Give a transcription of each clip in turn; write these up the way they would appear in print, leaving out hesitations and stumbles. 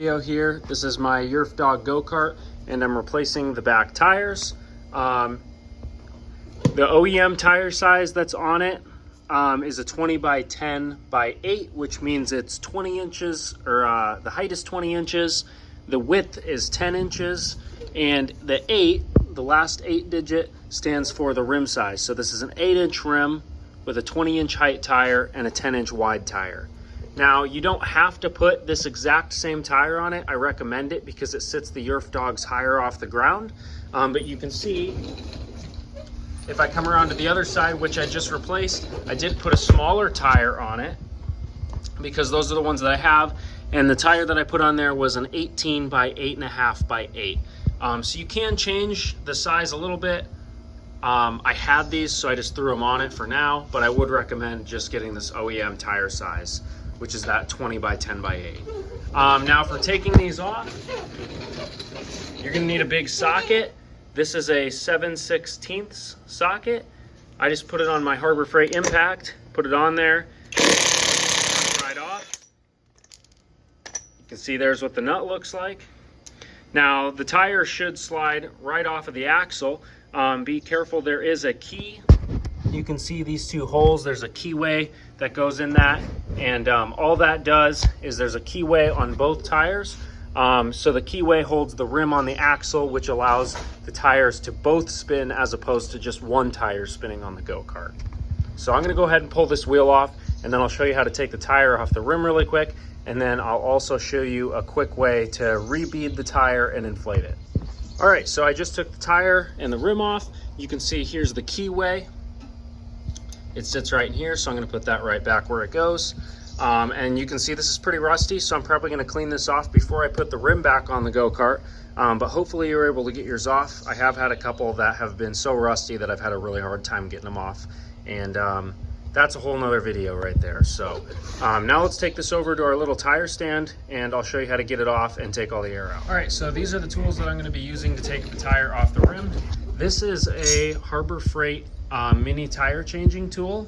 Video here. This is my Yerf Dog go-kart and I'm replacing the back tires. The OEM tire size that's on it is a 20 by 10 by 8, which means it's 20 inches, or the height is 20 inches, the width is 10 inches, and the 8, the last 8 digit, stands for the rim size. So this is an 8-inch rim with a 20-inch height tire and a 10-inch wide tire. Now, you don't have to put this exact same tire on it. I recommend it because it sits the Yerf Dogs higher off the ground. But you can see, if I come around to the other side, which I just replaced, I did put a smaller tire on it because those are the ones that I have. And the tire that I put on there was an 18 by 8.5 by 8. So you can change the size a little bit. I had these, so I just threw them on it for now, but I would recommend just getting this OEM tire size, which is that 20 by 10 by 8. Now for taking these off, you're gonna need a big socket. This is a 7/16 socket. I just put it on my Harbor Freight Impact, put it on there, right off. You can see there's what the nut looks like. Now the tire should slide right off of the axle. Be careful, there is a key. You can see these two holes, there's a keyway that goes in that, and all that does is there's a keyway on both tires. So the keyway holds the rim on the axle, which allows the tires to both spin as opposed to just one tire spinning on the go-kart. So I'm gonna go ahead and pull this wheel off, and then I'll show you how to take the tire off the rim really quick, and then I'll also show you a quick way to re-bead the tire and inflate it. All right, so I just took the tire and the rim off. You can see here's the keyway. It sits right in here, so I'm gonna put that right back where it goes. And you can see this is pretty rusty, so I'm probably gonna clean this off before I put the rim back on the go-kart. But hopefully you're able to get yours off. I have had a couple that have been so rusty that I've had a really hard time getting them off. And that's a whole nother video right there. So now let's take this over to our little tire stand and I'll show you how to get it off and take all the air out. All right, so these are the tools that I'm gonna be using to take the tire off the rim. This is a Harbor Freight mini tire changing tool.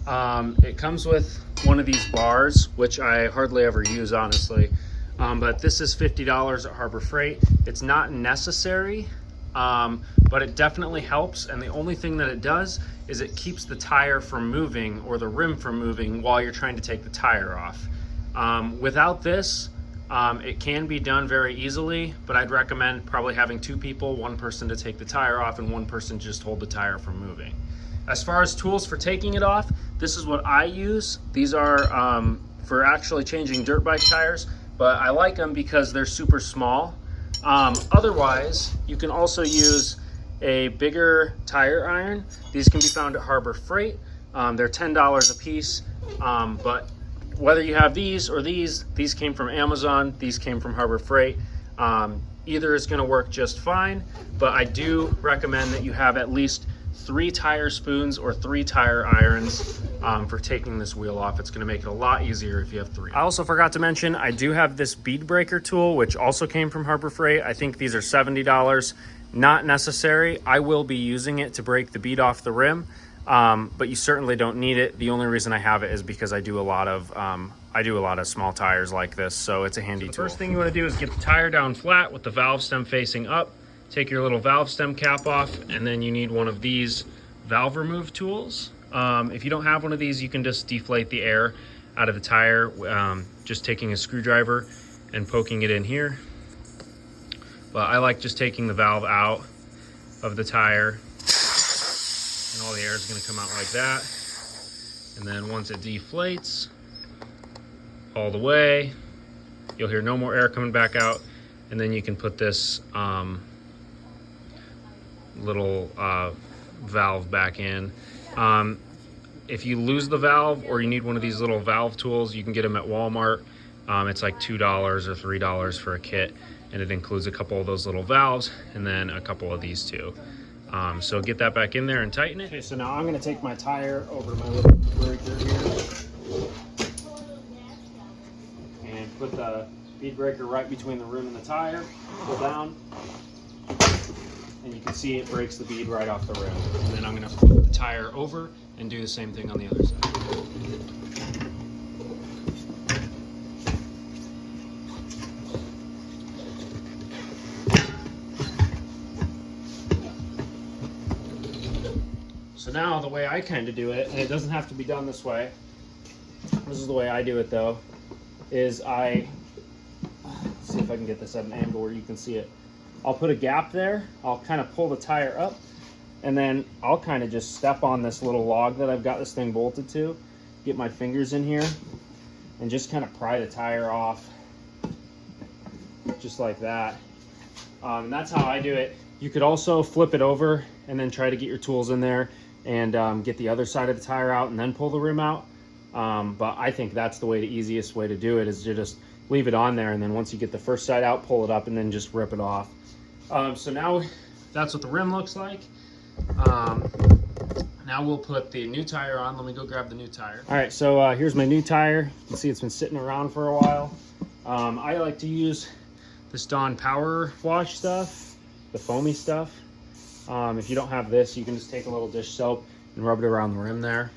It comes with one of these bars, which I hardly ever use, honestly. But this is $50 at Harbor Freight. It's not necessary, but it definitely helps. And the only thing that it does is it keeps the tire from moving or the rim from moving while you're trying to take the tire off. Without this, it can be done very easily, but I'd recommend probably having 2 people, 1 person to take the tire off and 1 person just hold the tire from moving. As far as tools for taking it off, this is what I use. These are for actually changing dirt bike tires, but I like them because they're super small. Otherwise, you can also use a bigger tire iron. These can be found at Harbor Freight. They're $10 a piece, but whether you have these or these came from Amazon, these came from Harbor Freight. Either is gonna work just fine, but I do recommend that you have at least 3 tire spoons or 3 tire irons for taking this wheel off. It's gonna make it a lot easier if you have 3. I also forgot to mention, I do have this bead breaker tool, which also came from Harbor Freight. I think these are $70. Not necessary. I will be using it to break the bead off the rim, but you certainly don't need it. The only reason I have it is because I do a lot of small tires like this, so it's a handy tool. The first thing you want to do is get the tire down flat with the valve stem facing up. Take your little valve stem cap off, and then you need one of these valve remove tools. If you don't have one of these, you can just deflate the air out of the tire, just taking a screwdriver and poking it in here. But I like just taking the valve out of the tire, and all the air is going to come out like that. And then once it deflates all the way, you'll hear no more air coming back out, and then you can put this little valve back in. If you lose the valve or you need one of these little valve tools, you can get them at Walmart. It's like $2 or $3 for a kit, and it includes a couple of those little valves and then a couple of these too. So get that back in there and tighten it. Okay, so now I'm gonna take my tire over to my little breaker here and put the bead breaker right between the rim and the tire, pull down, and you can see it breaks the bead right off the rim. And then I'm gonna flip the tire over and do the same thing on the other side. So now the way I kind of do it, and it doesn't have to be done this way, this is the way I do it though, is let's see if I can get this at an angle where you can see it. I'll put a gap there, I'll kind of pull the tire up, and then I'll kind of just step on this little log that I've got this thing bolted to, get my fingers in here, and just kind of pry the tire off, just like that. And that's how I do it. You could also flip it over and then try to get your tools in there and get the other side of the tire out and then pull the rim out. But I think that's the easiest way to do it, is to just leave it on there, and then once you get the first side out, pull it up and then just rip it off. So now that's what the rim looks like. Now we'll put the new tire on. Let me go grab the new tire. All right, so here's my new tire. You can see it's been sitting around for a while. I like to use this Dawn Power Wash stuff, the foamy stuff. If you don't have this, you can just take a little dish soap and rub it around the rim there.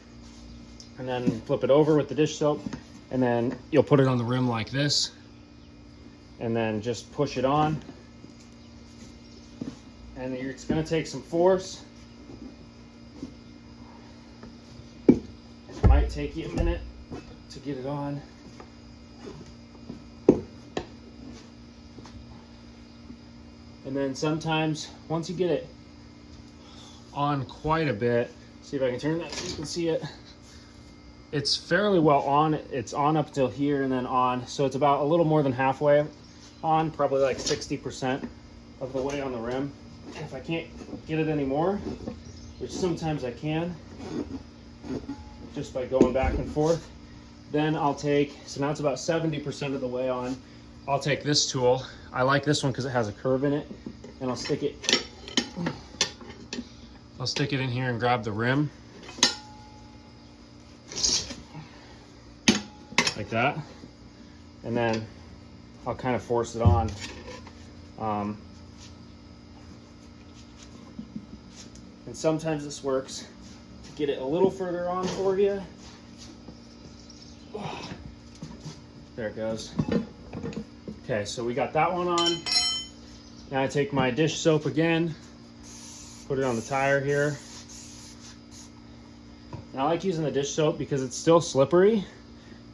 And then flip it over with the dish soap, and then you'll put it on the rim like this. And then just push it on. And it's gonna take some force. It might take you a minute to get it on. And then sometimes, once you get it on quite a bit, see if I can turn that so you can see it. It's fairly well on. It's on up till here and then on. So it's about a little more than halfway on, probably like 60% of the way on the rim. If I can't get it anymore, which sometimes I can, just by going back and forth, then I'll take, so now it's about 70% of the way on. I'll take this tool. I like this one because it has a curve in it, and I'll stick it in here and grab the rim. Like that. And then I'll kind of force it on. And sometimes this works. Get it a little further on for you. There it goes. Okay, so we got that one on. Now I take my dish soap again, put it on the tire here. And I like using the dish soap because it's still slippery,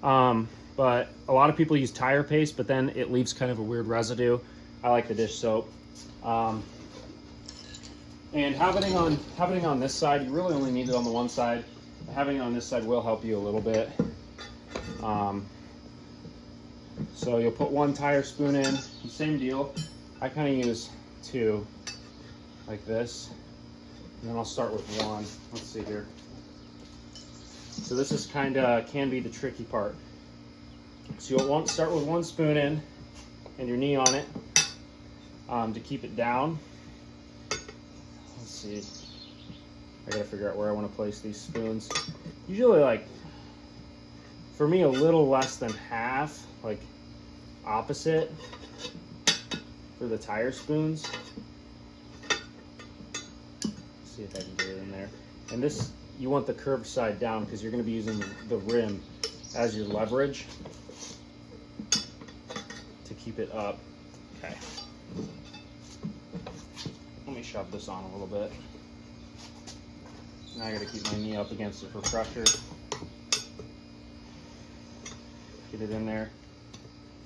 but a lot of people use tire paste, but then it leaves kind of a weird residue. I like the dish soap. And having it on this side, you really only need it on the one side. Having it on this side will help you a little bit. So you'll put one tire spoon in, same deal. I kind of use two, like this. And then I'll start with one. Let's see here. So this is kind of, can be the tricky part. So you'll want to start with one spoon in and your knee on it to keep it down. Let's see. I gotta figure out where I want to place these spoons. Usually, like, for me, a little less than half, like opposite for the tire spoons. Let's see if I can get it in there. And this, you want the curved side down because you're going to be using the rim as your leverage to keep it up. Okay. Let me shove this on a little bit. Now I got to keep my knee up against it for pressure. Get it in there.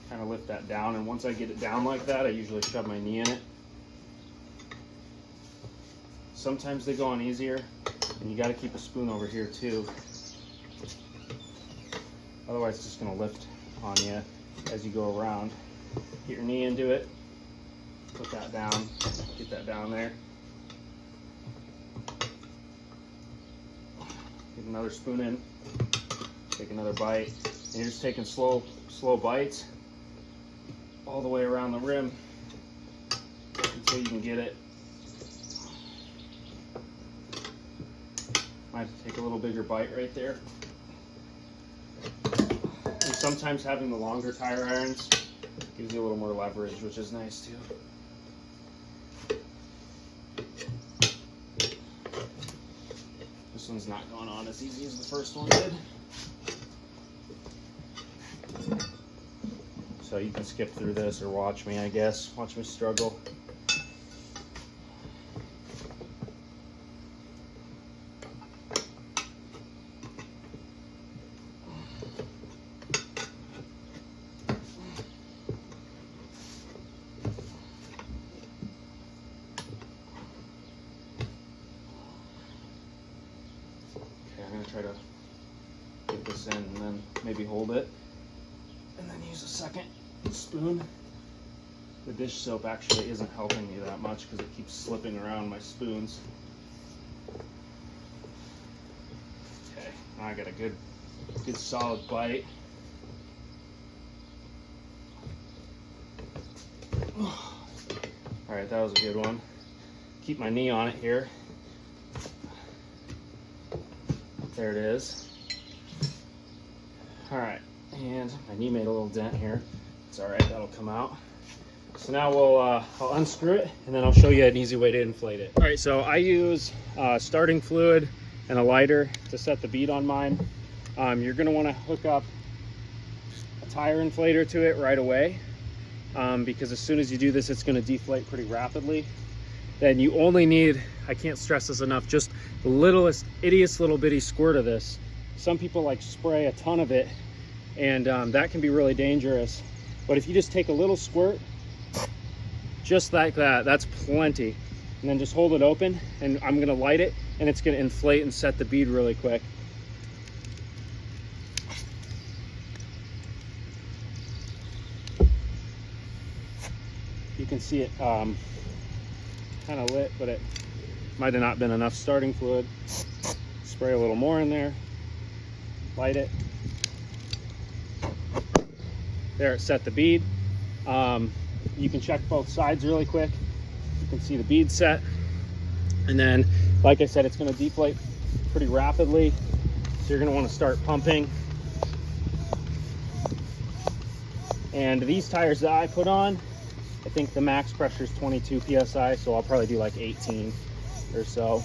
Kind of lift that down, and once I get it down like that, I usually shove my knee in it. Sometimes they go on easier, and you got to keep a spoon over here too. Otherwise, it's just going to lift on you as you go around. Get your knee into it, put that down, get that down there. Get another spoon in, take another bite, and you're just taking slow bites all the way around the rim until you can get it. Might have to take a little bigger bite right there. And sometimes having the longer tire irons gives you a little more leverage, which is nice too. This one's not going on as easy as the first one did. So you can skip through this or watch me, I guess. Watch me struggle. try to get this in and then maybe hold it. And then use a second spoon. The dish soap actually isn't helping me that much because it keeps slipping around my spoons. Okay, now I got a good solid bite. All right, that was a good one. Keep my knee on it here. There it is. All right, and my knee made a little dent here. It's all right, that'll come out. So now I'll unscrew it and then I'll show you an easy way to inflate it. All right, so I use starting fluid and a lighter to set the bead on mine. You're gonna wanna hook up a tire inflator to it right away because as soon as you do this, it's gonna deflate pretty rapidly. Then you only need, I can't stress this enough, just the littlest, ittiest little bitty squirt of this. Some people like spray a ton of it and that can be really dangerous. But if you just take a little squirt, just like that, that's plenty. And then just hold it open and I'm gonna light it and it's gonna inflate and set the bead really quick. You can see it kind of lit, but it might have not been enough starting fluid. Spray a little more in there, light it. There, it set the bead. You can check both sides really quick. You can see the bead set. And then, like I said, it's gonna deflate pretty rapidly. So you're gonna wanna start pumping. And these tires that I put on, I think the max pressure is 22 PSI, so I'll probably do like 18 or so.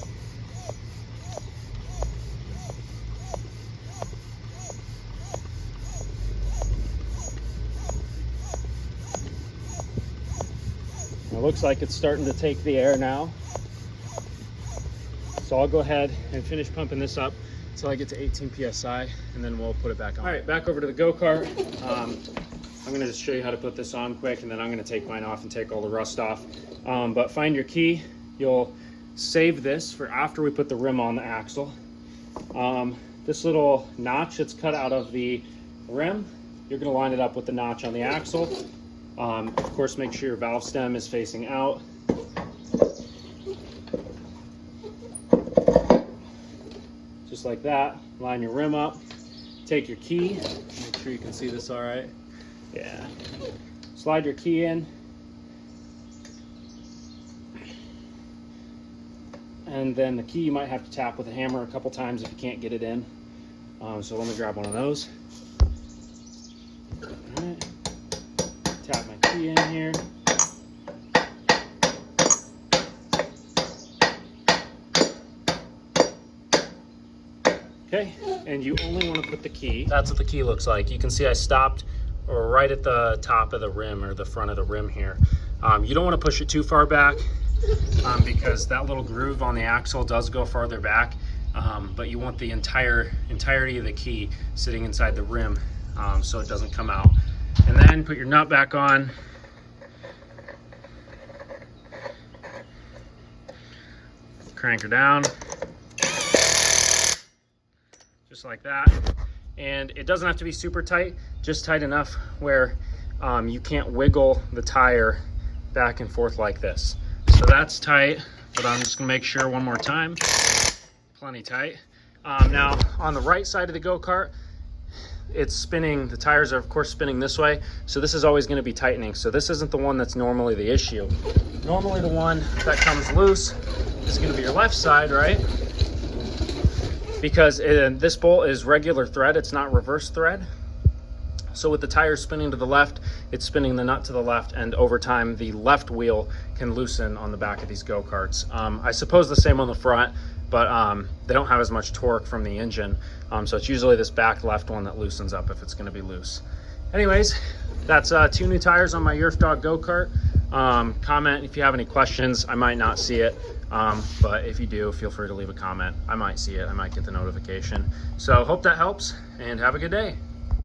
It looks like it's starting to take the air now. So I'll go ahead and finish pumping this up until I get to 18 PSI and then we'll put it back on. All right, back over to the go-kart. I'm gonna just show you how to put this on quick and then I'm gonna take mine off and take all the rust off. But find your key. You'll save this for after we put the rim on the axle. This little notch that's cut out of the rim, you're gonna line it up with the notch on the axle. Of course, make sure your valve stem is facing out. Just like that, line your rim up. Take your key, make sure you can see this all right. Yeah. Slide your key in. And then the key you might have to tap with a hammer a couple times if you can't get it in. So let me grab one of those. All right. Tap my key in here. Okay, and you only want to put the key. That's what the key looks like. You can see I stopped right at the top of the rim or the front of the rim here. You don't want to push it too far back because that little groove on the axle does go farther back, but you want the entirety of the key sitting inside the rim so it doesn't come out. And then put your nut back on. Crank her down. Just like that. And it doesn't have to be super tight, just tight enough where you can't wiggle the tire back and forth like this. So that's tight, but I'm just gonna make sure one more time. Plenty tight. Now on the right side of the go-kart, it's spinning, the tires are of course spinning this way, so this is always gonna be tightening. So this isn't the one that's normally the issue. Normally the one that comes loose is gonna be your left side, right? Because this bolt is regular thread, it's not reverse thread. So with the tires spinning to the left, it's spinning the nut to the left, and over time the left wheel can loosen on the back of these go-karts. I suppose the same on the front, but they don't have as much torque from the engine. So it's usually this back left one that loosens up if it's gonna be loose. Anyways, that's 2 new tires on my Yerf Dog go-kart. Comment if you have any questions. I might not see it, but if you do, feel free to leave a comment. I might see it, I might get the notification. So hope that helps, and have a good day.